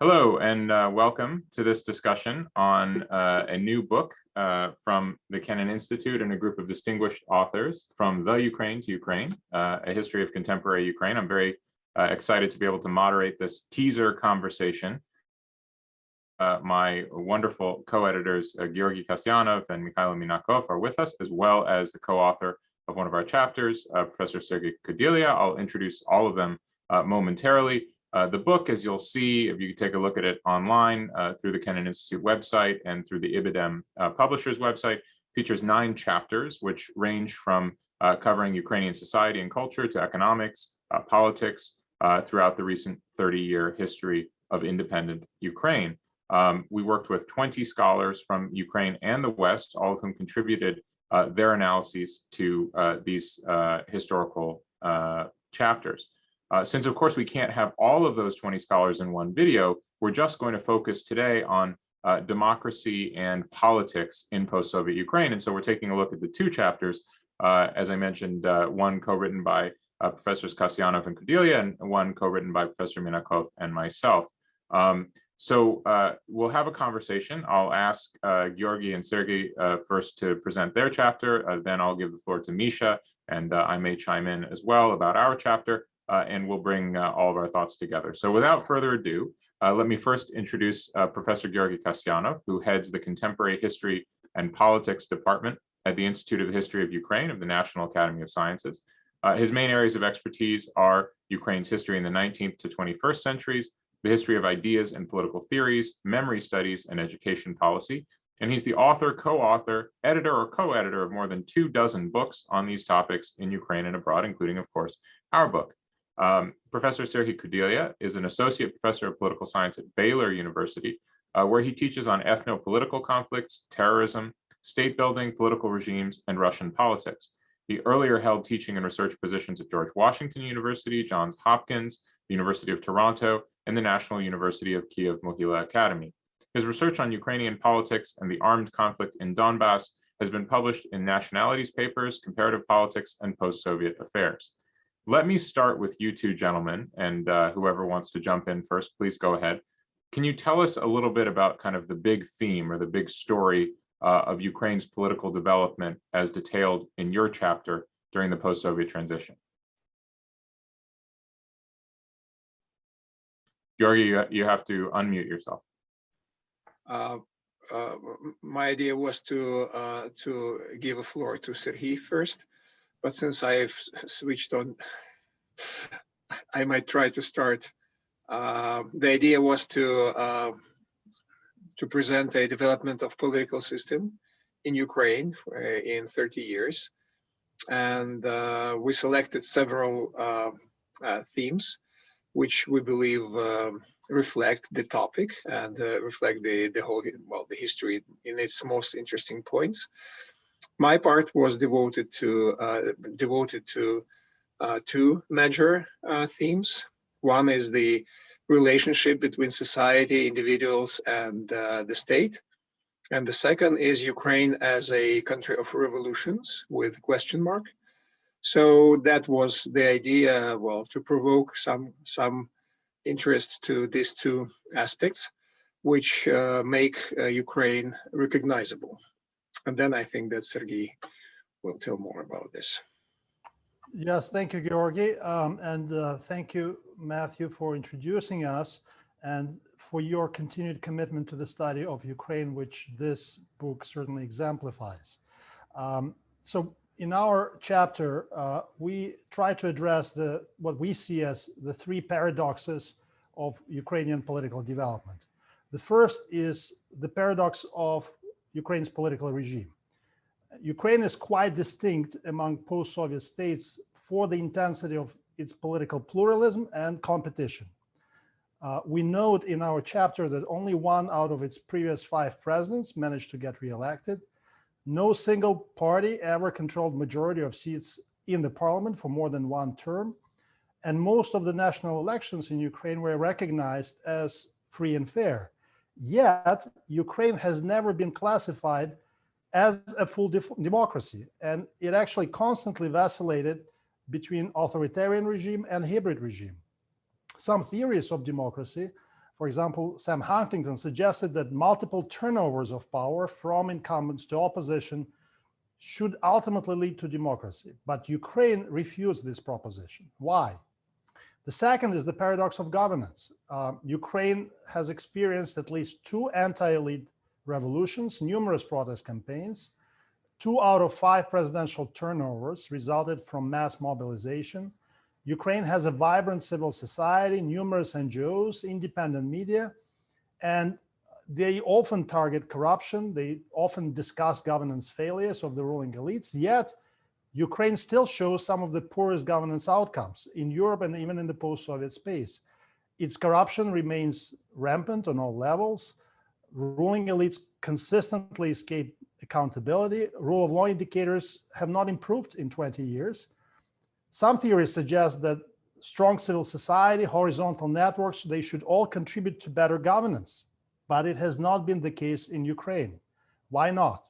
Hello, and welcome to this discussion on a new book from the Kennan Institute and a group of distinguished authors, From the Ukraine to Ukraine, a history of contemporary Ukraine. I'm very excited to be able to moderate this teaser conversation. My wonderful co-editors, Georgy Kasyanov and Mikhailo Minakov, are with us, as well as the co-author of one of our chapters, Professor Sergei Kudelya. I'll introduce all of them momentarily. The book, as you'll see, if you take a look at it online through the Kennan Institute website and through the IBIDEM publisher's website, features 9 chapters, which range from covering Ukrainian society and culture to economics, politics, throughout the recent 30-year history of independent Ukraine. We worked with 20 scholars from Ukraine and the West, all of whom contributed their analyses to these historical chapters. Since, of course, we can't have all of those 20 scholars in one video, we're just going to focus today on democracy and politics in post-Soviet Ukraine. And so we're taking a look at the 2 chapters, as I mentioned, one co-written by Professors Kasyanov and Kudelya, and one co-written by Professor Minakov and myself. So we'll have a conversation. I'll ask Georgy and Sergei first to present their chapter, then I'll give the floor to Misha, and I may chime in as well about our chapter. And we'll bring all of our thoughts together. So without further ado, let me first introduce Professor Georgy Kasyanov, who heads the Contemporary History and Politics Department at the Institute of History of Ukraine of the National Academy of Sciences. His main areas of expertise are Ukraine's history in the 19th to 21st centuries, the history of ideas and political theories, memory studies, and education policy. And he's the author, co-author, editor, or co-editor of more than 24 books on these topics in Ukraine and abroad, including, of course, our book. Professor Sergei Kudelya is an associate professor of political science at Baylor University, where he teaches on ethno-political conflicts, terrorism, state building, political regimes, and Russian politics. He earlier held teaching and research positions at George Washington University, Johns Hopkins, the University of Toronto, and the National University of Kyiv-Mohyla Academy. His research on Ukrainian politics and the armed conflict in Donbass has been published in Nationalities Papers, Comparative Politics, and Post-Soviet Affairs. Let me start with you 2 gentlemen, and whoever wants to jump in first, please go ahead. Can you tell us a little bit about kind of the big theme or the big story of Ukraine's political development as detailed in your chapter during the post-Soviet transition? Georgy, you have to unmute yourself. My idea was to give a floor to Sergei first. But since I've switched on, I might try to start. The idea was to present a development of political system in Ukraine in 30 years. And we selected several themes, which we believe reflect the topic and reflect the whole, well, the history in its most interesting points. My part was devoted to 2 major themes. One is the relationship between society, individuals, and the state. And the second is Ukraine as a country of revolutions with question mark. So that was the idea, well, to provoke some interest to these 2 aspects, which make Ukraine recognizable. And then I think that Sergei will tell more about this. Yes, thank you, Georgy. And thank you, Matthew, for introducing us and for your continued commitment to the study of Ukraine, which this book certainly exemplifies. So in our chapter, we try to address what we see as the 3 paradoxes of Ukrainian political development. The first is the paradox of Ukraine's political regime. Ukraine is quite distinct among post-Soviet states for the intensity of its political pluralism and competition. We note in our chapter that only 1 out of its previous 5 presidents managed to get reelected. No single party ever controlled majority of seats in the parliament for more than 1 term. And most of the national elections in Ukraine were recognized as free and fair. Yet, Ukraine has never been classified as a full democracy, and it actually constantly vacillated between authoritarian regime and hybrid regime. Some theories of democracy, For example, Sam Huntington suggested that multiple turnovers of power from incumbents to opposition should ultimately lead to democracy. But Ukraine refused this proposition. Why? The second is the paradox of governance. Ukraine has experienced at least 2 anti-elite revolutions, numerous protest campaigns. 2 out of 5 presidential turnovers resulted from mass mobilization. Ukraine has a vibrant civil society, numerous NGOs, independent media, and they often target corruption. They often discuss governance failures of the ruling elites, yet Ukraine still shows some of the poorest governance outcomes in Europe and even in the post-Soviet space. Its corruption remains rampant on all levels. Ruling elites consistently escape accountability. Rule of law indicators have not improved in 20 years. Some theories suggest that strong civil society, horizontal networks, they should all contribute to better governance, but it has not been the case in Ukraine. Why not?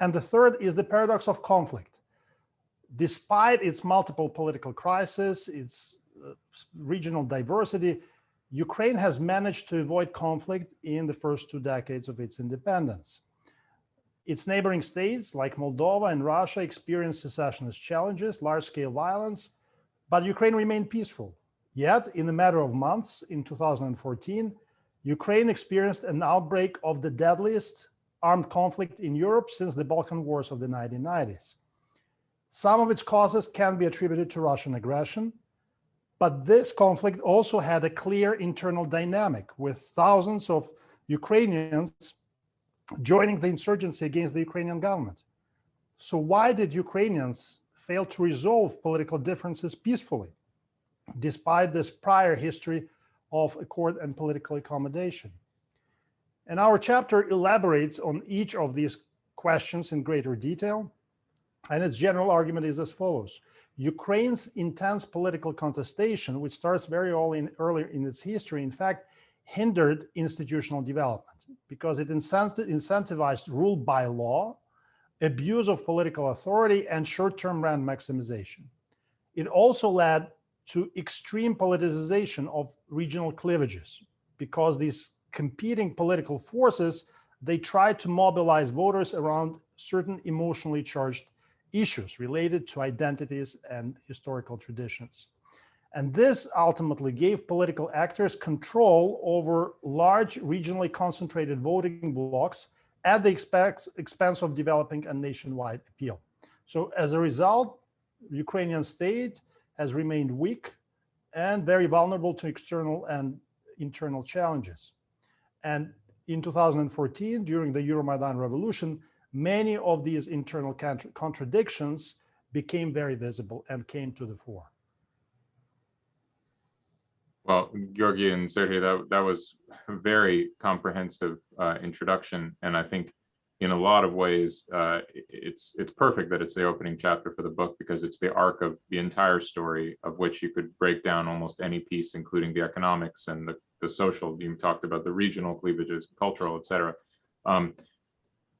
And the third is the paradox of conflict. Despite its multiple political crises, its regional diversity, Ukraine has managed to avoid conflict in the first 2 decades of its independence. Its neighboring states like Moldova and Russia experienced secessionist challenges, large-scale violence, but Ukraine remained peaceful. Yet, in a matter of months, in 2014, Ukraine experienced an outbreak of the deadliest armed conflict in Europe since the Balkan Wars of the 1990s. Some of its causes can be attributed to Russian aggression, but this conflict also had a clear internal dynamic, with thousands of Ukrainians joining the insurgency against the Ukrainian government. So why did Ukrainians fail to resolve political differences peacefully, despite this prior history of accord and political accommodation? And our chapter elaborates on each of these questions in greater detail. And its general argument is as follows. Ukraine's intense political contestation, which starts very early in its history, in fact, hindered institutional development because it incentivized rule by law, abuse of political authority, and short-term rent maximization. It also led to extreme politicization of regional cleavages because these competing political forces, they tried to mobilize voters around certain emotionally charged issues related to identities and historical traditions. And this ultimately gave political actors control over large regionally concentrated voting blocks at the expense of developing a nationwide appeal. So as a result, the Ukrainian state has remained weak and very vulnerable to external and internal challenges. And in 2014, during the Euromaidan revolution, many of these internal contradictions became very visible and came to the fore. Well, Georgi and Sergei, that was a very comprehensive introduction, and I think in a lot of ways it's perfect that it's the opening chapter for the book, because it's the arc of the entire story, of which you could break down almost any piece, including the economics and the social. You talked about the regional cleavages, cultural, etc.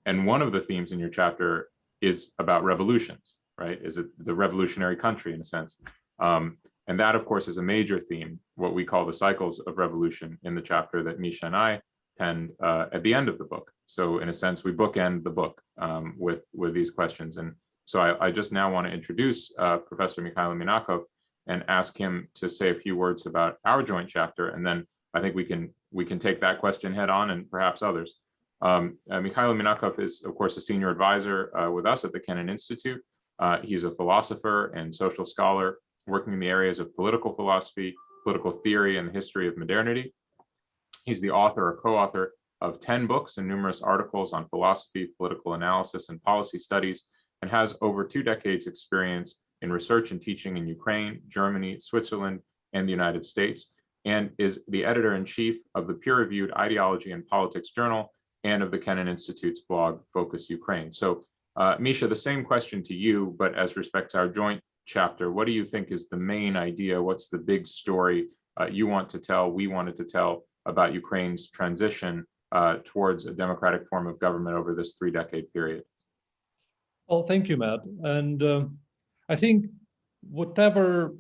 And one of the themes in your chapter is about revolutions, right? Is it the revolutionary country in a sense? And that, of course, is a major theme, what we call the cycles of revolution, in the chapter that Misha and I penned at the end of the book. So in a sense, we bookend the book with these questions. And so I just now want to introduce Professor Mikhail Minakov and ask him to say a few words about our joint chapter. And then I think we can take that question head on, and perhaps others. Mikhail Minakov is, of course, a senior advisor with us at the Kennan Institute. He's a philosopher and social scholar working in the areas of political philosophy, political theory, and the history of modernity. He's the author or co-author of 10 books and numerous articles on philosophy, political analysis, and policy studies, and has over 2 decades experience in research and teaching in Ukraine, Germany, Switzerland, and the United States, and is the editor-in-chief of the peer-reviewed Ideology and Politics Journal and of the Kennan Institute's blog, Focus Ukraine. So, Misha, the same question to you, but as respects our joint chapter, what do you think is the main idea? What's the big story you want to tell, we wanted to tell, about Ukraine's transition towards a democratic form of government over this 3-decade period? Well, thank you, Matt. And I think whatever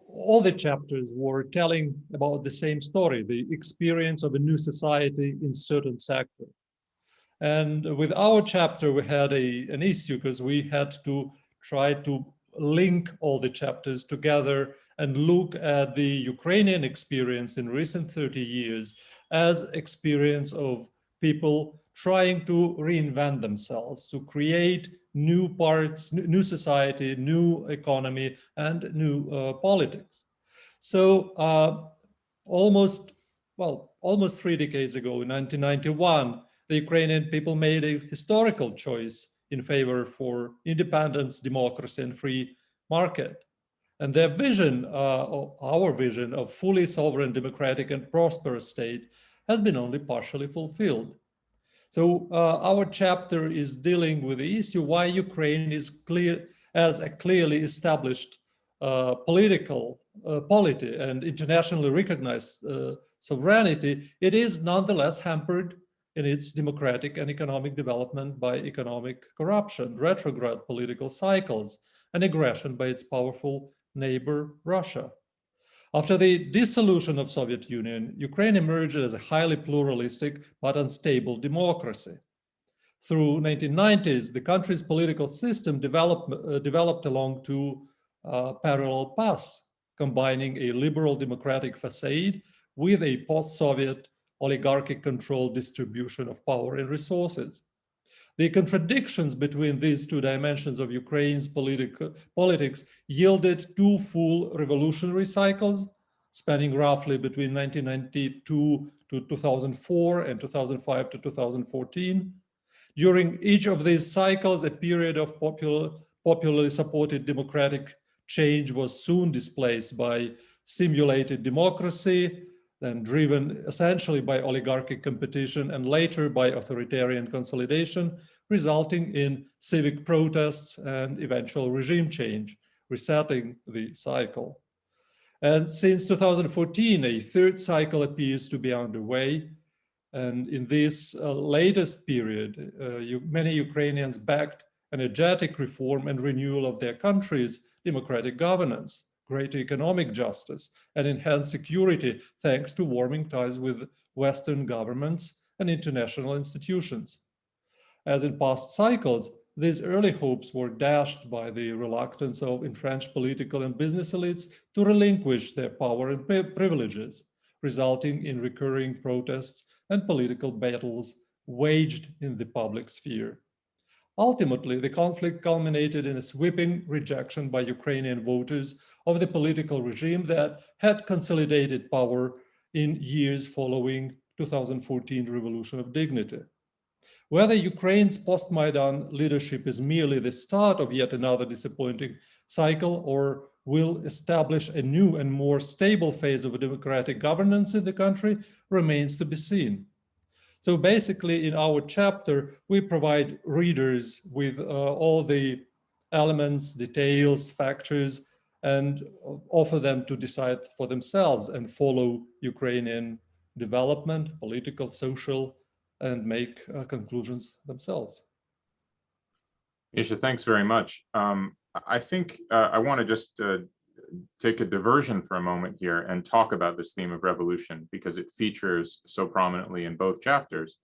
all the chapters were telling about the same story, the experience of a new society in certain sector. And with our chapter, we had an issue because we had to try to link all the chapters together and look at the Ukrainian experience in recent 30 years as experience of people trying to reinvent themselves, to create new parts, new society, new economy, and new politics. So almost 3 decades ago, in 1991, the Ukrainian people made a historical choice in favor for independence, democracy, and free market. And their vision, our vision of fully sovereign, democratic, and prosperous state has been only partially fulfilled. So our chapter is dealing with the issue why Ukraine is as a clearly established political polity and internationally recognized sovereignty. It is nonetheless hampered in its democratic and economic development by economic corruption, retrograde political cycles, and aggression by its powerful neighbor, Russia. After the dissolution of Soviet Union, Ukraine emerged as a highly pluralistic but unstable democracy. Through 1990s, the country's political system developed along two parallel paths, combining a liberal democratic facade with a post-Soviet oligarchic-controlled distribution of power and resources. The contradictions between these two dimensions of Ukraine's politics yielded two full revolutionary cycles, spanning roughly between 1992 to 2004 and 2005 to 2014. During each of these cycles, a period of popularly supported democratic change was soon displaced by simulated democracy, then driven essentially by oligarchic competition and later by authoritarian consolidation, resulting in civic protests and eventual regime change, resetting the cycle. And since 2014, a third cycle appears to be underway. And in this latest period, many Ukrainians backed energetic reform and renewal of their country's democratic governance, greater economic justice, and enhanced security thanks to warming ties with Western governments and international institutions. As in past cycles, these early hopes were dashed by the reluctance of entrenched political and business elites to relinquish their power and privileges, resulting in recurring protests and political battles waged in the public sphere. Ultimately, the conflict culminated in a sweeping rejection by Ukrainian voters of the political regime that had consolidated power in years following 2014 Revolution of Dignity. Whether Ukraine's post-Maidan leadership is merely the start of yet another disappointing cycle or will establish a new and more stable phase of democratic governance in the country remains to be seen. So basically, in our chapter, we provide readers with all the elements, details, factors, and offer them to decide for themselves and follow Ukrainian development, political, social, and make conclusions themselves. Misha, thanks very much. I think I want to just take a diversion for a moment here and talk about this theme of revolution because it features so prominently in both chapters.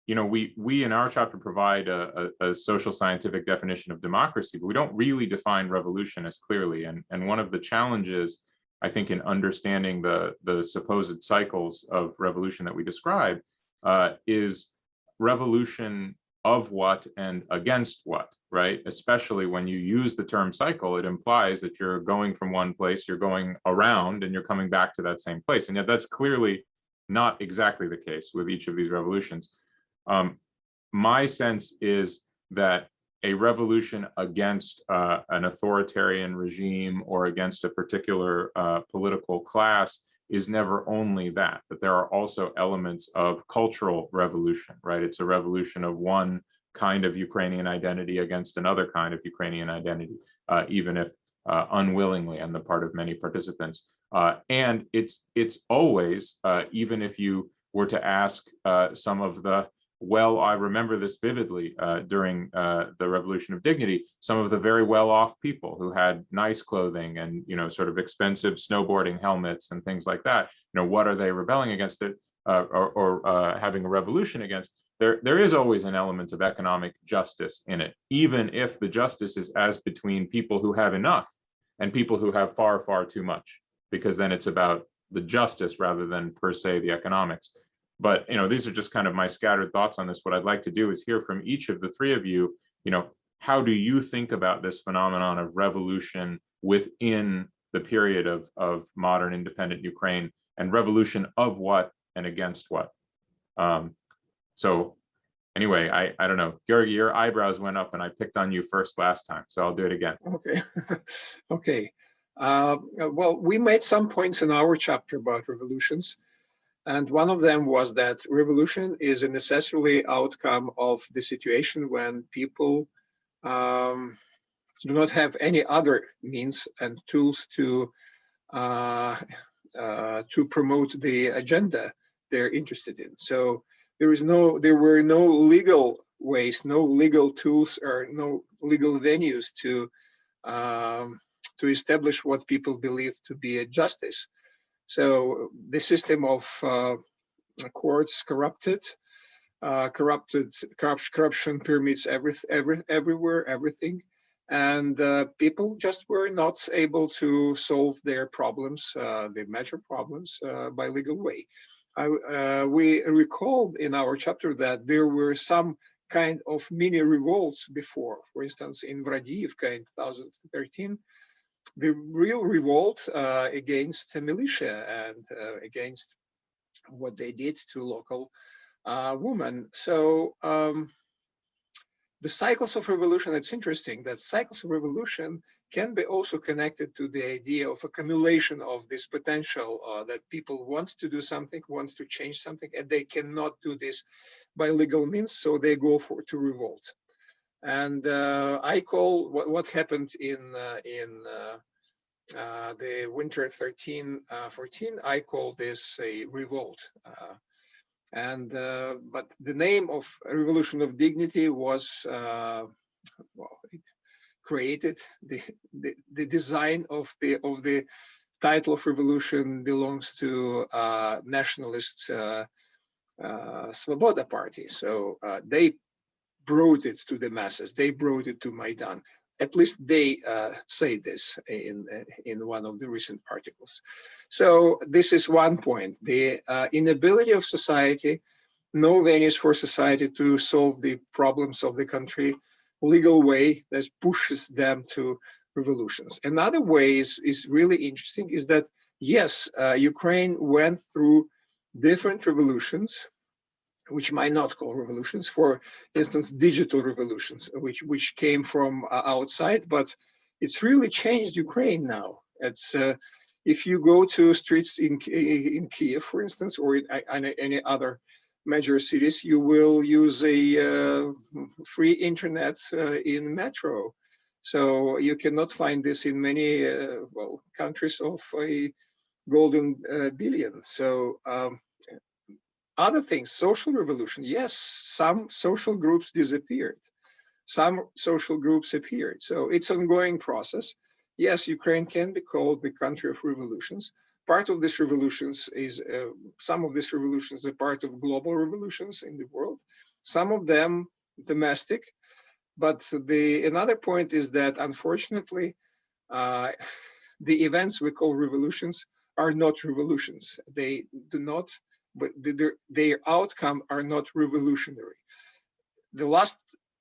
You know, we in our chapter provide a social scientific definition of democracy, but we don't really define revolution as clearly. And one of the challenges, I think, in understanding the supposed cycles of revolution that we describe is revolution of what and against what, right? Especially when you use the term cycle, it implies that you're going from one place, you're going around, and you're coming back to that same place. And yet that's clearly not exactly the case with each of these revolutions. My sense is that a revolution against an authoritarian regime or against a particular political class is never only that, but there are also elements of cultural revolution, right? It's a revolution of one kind of Ukrainian identity against another kind of Ukrainian identity, even if unwillingly on the part of many participants. And it's always, even if you were to ask some of the I remember this vividly during the Revolution of Dignity, some of the very well-off people who had nice clothing and, sort of expensive snowboarding helmets and things like that, what are they rebelling against it or having a revolution against? There is always an element of economic justice in it, even if the justice is as between people who have enough and people who have far, far too much, because then it's about the justice rather than per se the economics. But these are just kind of my scattered thoughts on this. What I'd like to do is hear from each of the three of you, how do you think about this phenomenon of revolution within the period of modern independent Ukraine, and revolution of what and against what? So anyway, I don't know, Georgi, your eyebrows went up and I picked on you first last time, so I'll do it again. Okay. Okay. Well, we made some points in our chapter about revolutions. And one of them was that revolution is a necessary outcome of the situation when people do not have any other means and tools to promote the agenda they're interested in. So there were no legal ways, no legal tools, or no legal venues to establish what people believe to be a justice. So the system of courts corruption permeates everywhere, everything, and people just were not able to solve their problems, the major problems, by legal way. We recalled in our chapter that there were some kind of mini revolts before. For instance, in Vradiivka in 2013, the real revolt against the militia and against what they did to local women. So the cycles of revolution, it's interesting that cycles of revolution can be also connected to the idea of accumulation of this potential that people want to do something, want to change something, and they cannot do this by legal means, so they go to revolt. And I call what happened in the winter 13-14, I call this a revolt. But the name of Revolution of Dignity was it created. The design of the title of revolution belongs to nationalist Svoboda party. So they brought it to the masses. They brought it to Maidan. At least they say this in one of the recent articles. So this is one point. The inability of society, no venues for society to solve the problems of the country legal way that pushes them to revolutions. Another way is really interesting is that, yes, Ukraine went through different revolutions, which might not call revolutions, for instance, digital revolutions, which came from outside, but it's really changed Ukraine now. It's if you go to streets in Kiev, for instance, or in any other major cities, you will use a free internet in metro. So you cannot find this in many countries of a golden billion. So other things, social revolution, yes, some social groups disappeared, some social groups appeared. So it's an ongoing process. Yes, Ukraine can be called the country of revolutions. Part of these revolutions is, some of these revolutions are part of global revolutions in the world, some of them domestic. But another point is that, unfortunately, the events we call revolutions are not revolutions. They do not, but their outcome are not revolutionary. The last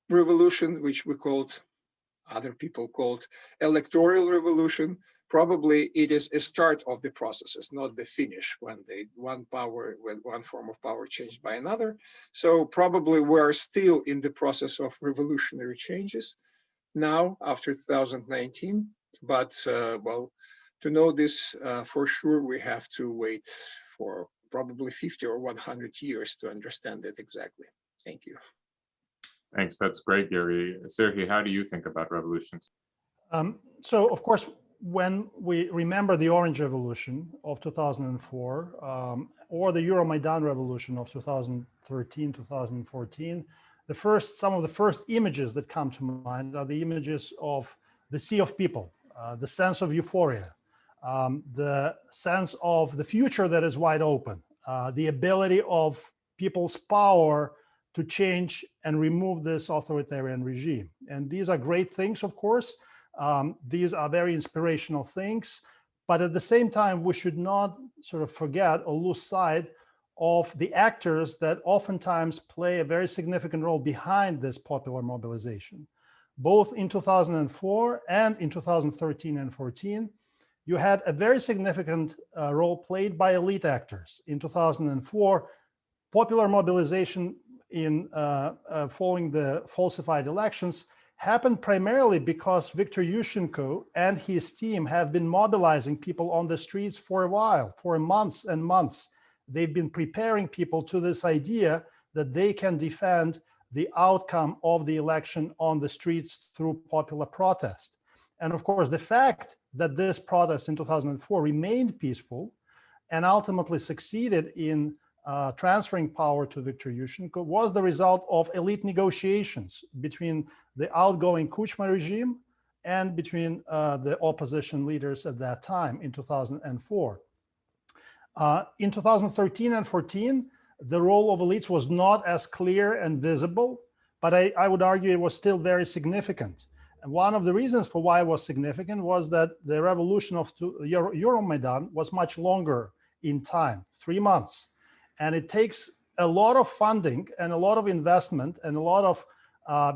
revolution, which we called, other people called electoral revolution, probably it is a start of the processes, not the finish when one form of power changed by another. So probably we're still in the process of revolutionary changes now after 2019. But well, to know this for sure, we have to wait for probably 50 or 100 years to understand it exactly. Thank you. Thanks, that's great, Gary. Sergey, how do you think about revolutions? So of course, when we remember the Orange Revolution of 2004 or the Euromaidan Revolution of 2013, 2014, some of the first images that come to mind are the images of the sea of people, the sense of euphoria, the sense of the future that is wide open, the ability of people's power to change and remove this authoritarian regime. And these are great things, of course. These are very inspirational things, but at the same time, we should not sort of forget or lose sight of the actors that oftentimes play a very significant role behind this popular mobilization. Both in 2004 and in 2013 and 14, you had a very significant role played by elite actors. In 2004, popular mobilization in following the falsified elections happened primarily because Viktor Yushchenko and his team have been mobilizing people on the streets for a while, for months and months. They've been preparing people to this idea that they can defend the outcome of the election on the streets through popular protest. And of course, the fact that this protest in 2004 remained peaceful and ultimately succeeded in transferring power to Viktor Yushchenko was the result of elite negotiations between the outgoing Kuchma regime and between the opposition leaders at that time in 2004. In 2013 and 14, the role of elites was not as clear and visible, but I would argue it was still very significant. And one of the reasons for why it was significant was that the revolution of Euromaidan was much longer in time, 3 months. And it takes a lot of funding and a lot of investment and a lot of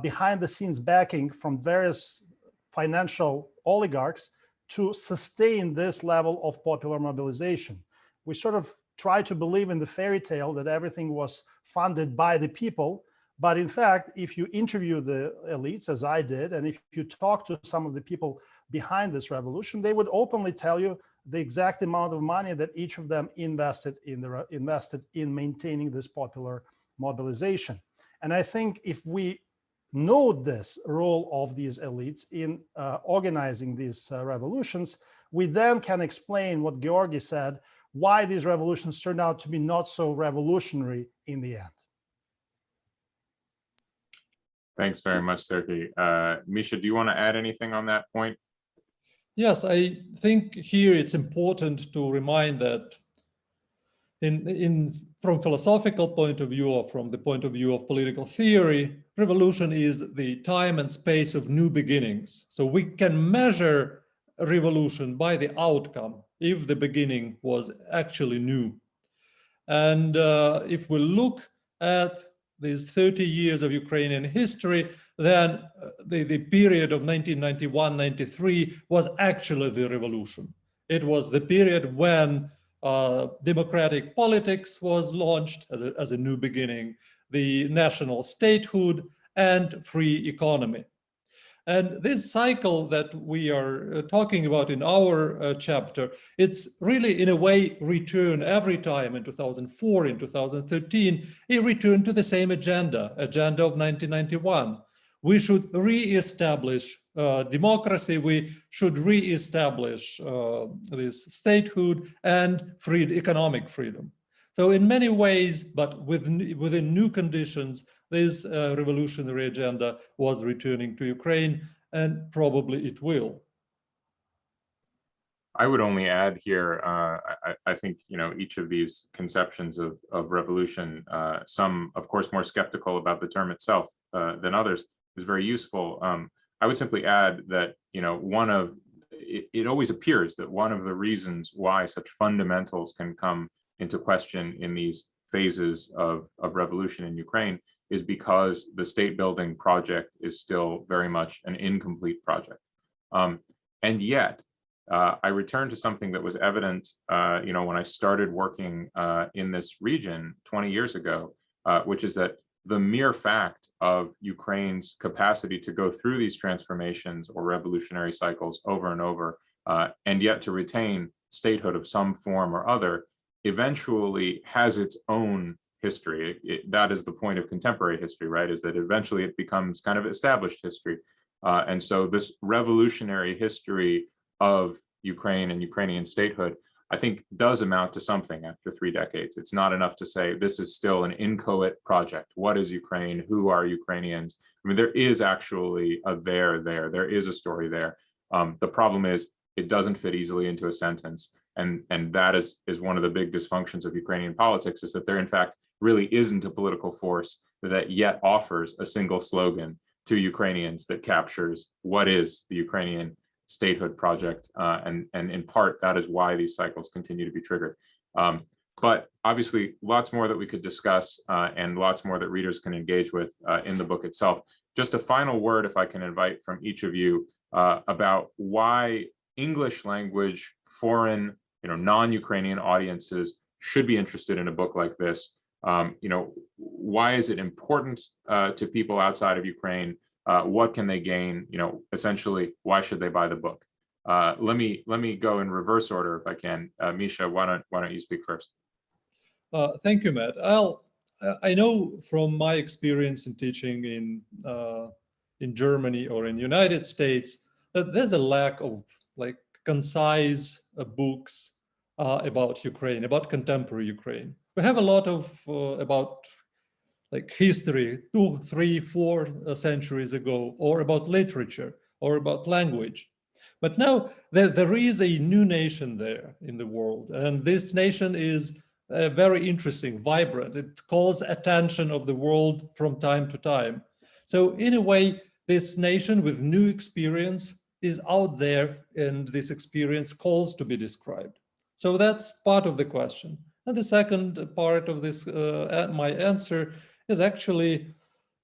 behind the scenes backing from various financial oligarchs to sustain this level of popular mobilization. We sort of try to believe in the fairy tale that everything was funded by the people. But in fact, if you interview the elites, as I did, and if you talk to some of the people behind this revolution, they would openly tell you the exact amount of money that each of them invested in maintaining this popular mobilization. And I think if we know this role of these elites in organizing these revolutions, we then can explain what Georgi said, why these revolutions turned out to be not so revolutionary in the end. Thanks very much, Sergey. Misha, do you want to add anything on that point? Yes, I think here it's important to remind that from philosophical point of view or from the point of view of political theory, revolution is the time and space of new beginnings. So we can measure a revolution by the outcome if the beginning was actually new. And if we look at these 30 years of Ukrainian history, then the period of 1991-93 was actually the revolution. It was the period when democratic politics was launched as a new beginning, the national statehood and free economy. And this cycle that we are talking about in our chapter, it's really in a way return every time in 2004, in 2013, it returned to the same agenda of 1991. We should re-establish democracy, we should re-establish this statehood and economic freedom. So in many ways, but within new conditions, this revolutionary agenda was returning to Ukraine, and probably it will. I would only add here, I think, each of these conceptions of revolution, some, of course, more skeptical about the term itself than others, is very useful. I would simply add that, it always appears that one of the reasons why such fundamentals can come into question in these phases of revolution in Ukraine is because the state building project is still very much an incomplete project. And yet, I return to something that was evident, when I started working in this region 20 years ago, which is that the mere fact of Ukraine's capacity to go through these transformations or revolutionary cycles over and over, and yet to retain statehood of some form or other, eventually has its own history. That is the point of contemporary history, right? Is that eventually it becomes kind of established history. And so this revolutionary history of Ukraine and Ukrainian statehood, I think does amount to something after 3 decades. It's not enough to say this is still an inchoate project. What is Ukraine? Who are Ukrainians? I mean, there is actually a there. There is a story there. The problem is it doesn't fit easily into a sentence. And that is one of the big dysfunctions of Ukrainian politics, is that there in fact really isn't a political force that yet offers a single slogan to Ukrainians that captures what is the Ukrainian statehood project. And in part, that is why these cycles continue to be triggered. But obviously, lots more that we could discuss and lots more that readers can engage with in the book itself. Just a final word, if I can invite from each of you, about why English language, foreign, non-Ukrainian audiences should be interested in a book like this. Why is it important to people outside of Ukraine? What can they gain? Essentially, why should they buy the book? Let me go in reverse order if I can. Misha, why don't you speak first? Thank you, Matt. I know from my experience in teaching in Germany or in the United States that there's a lack of concise books about Ukraine, about contemporary Ukraine. We have a lot of about history 2, 3, 4 centuries ago, or about literature, or about language. But now there is a new nation there in the world, and this nation is very interesting, vibrant. It calls attention of the world from time to time. So in a way, this nation with new experience is out there, and this experience calls to be described. So that's part of the question. And the second part of this, my answer, is actually,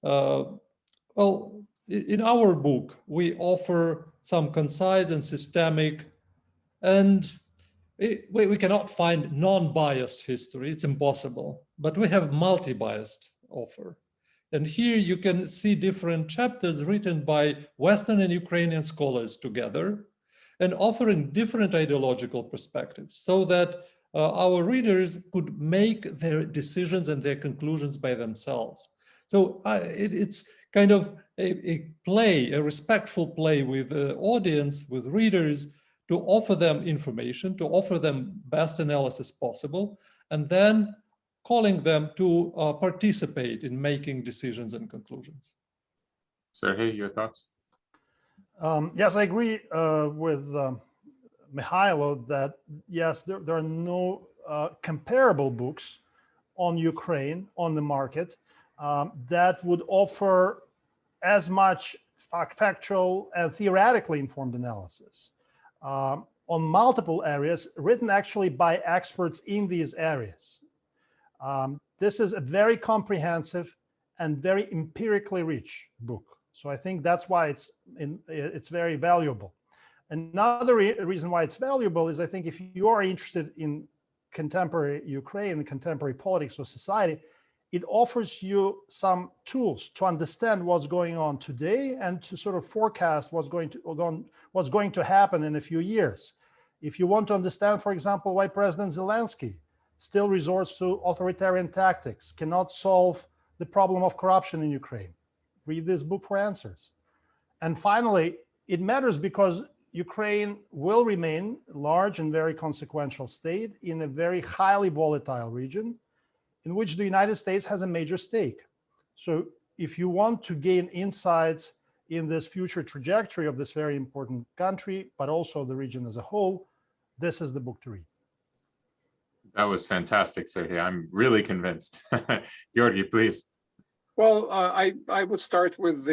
in our book, we offer some concise and systemic, and we cannot find non-biased history. It's impossible, but we have multi-biased offer. And here you can see different chapters written by Western and Ukrainian scholars together and offering different ideological perspectives so that our readers could make their decisions and their conclusions by themselves. So it's kind of a play, a respectful play with the audience, with readers, to offer them information, to offer them best analysis possible, and then calling them to participate in making decisions and conclusions. Sergey, your thoughts? Yes, I agree with Mihailo that, yes, there are no comparable books on Ukraine on the market that would offer as much factual and theoretically informed analysis on multiple areas, written actually by experts in these areas. This is a very comprehensive and very empirically rich book. So I think that's why it's very valuable. Another reason why it's valuable is, I think, if you are interested in contemporary Ukraine and contemporary politics or society, it offers you some tools to understand what's going on today and to sort of forecast what's going to happen in a few years. If you want to understand, for example, why President Zelensky still resorts to authoritarian tactics, cannot solve the problem of corruption in Ukraine, read this book for answers. And finally, it matters because Ukraine will remain a large and very consequential state in a very highly volatile region in which the United States has a major stake. So if you want to gain insights in this future trajectory of this very important country, but also the region as a whole, this is the book to read. That was fantastic, Sergey. I'm really convinced. Georgi, please. Well, I would start with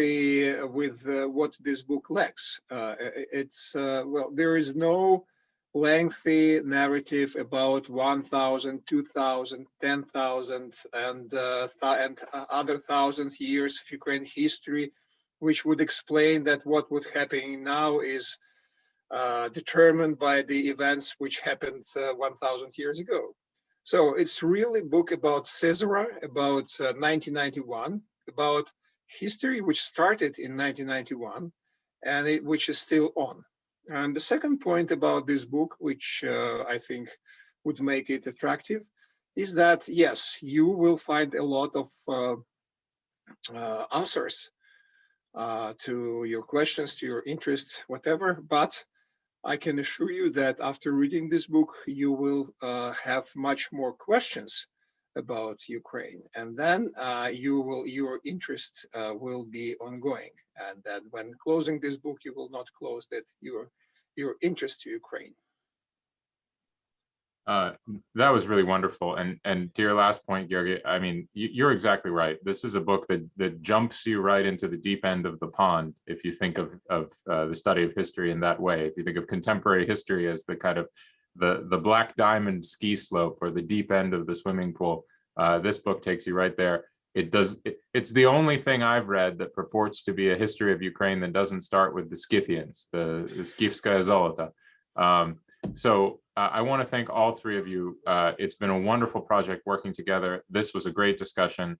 what this book lacks. There is no lengthy narrative about 1,000, 2,000, 10,000, and other 1,000 years of Ukraine history, which would explain that what would happen now is determined by the events which happened 1,000 years ago. So it's really a book about Caesar, about 1991, about history which started in 1991 and which is still on. And the second point about this book, which I think would make it attractive, is that, yes, you will find a lot of answers to your questions, to your interest, whatever, but I can assure you that after reading this book, you will have much more questions about Ukraine, and then your interest will be ongoing. And then when closing this book, you will not close your interest to Ukraine. That was really wonderful. And to your last point, Georgi, I mean, you're exactly right. This is a book that jumps you right into the deep end of the pond. If you think of the study of history in that way, if you think of contemporary history as the kind of the black diamond ski slope or the deep end of the swimming pool, this book takes you right there. It's the only thing I've read that purports to be a history of Ukraine that doesn't start with the Scythians, the Skifskaya Zolota. So I want to thank all three of you. It's been a wonderful project working together. This was a great discussion.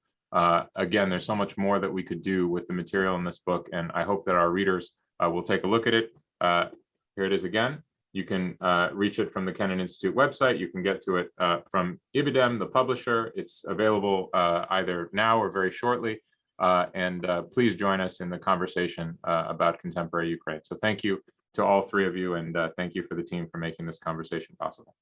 Again, there's so much more that we could do with the material in this book, and I hope that our readers will take a look at it. Here it is again. You can reach it from the Kennan Institute website. You can get to it from Ibidem, the publisher. It's available either now or very shortly. And please join us in the conversation about contemporary Ukraine. So thank you to all three of you, and thank you for the team for making this conversation possible.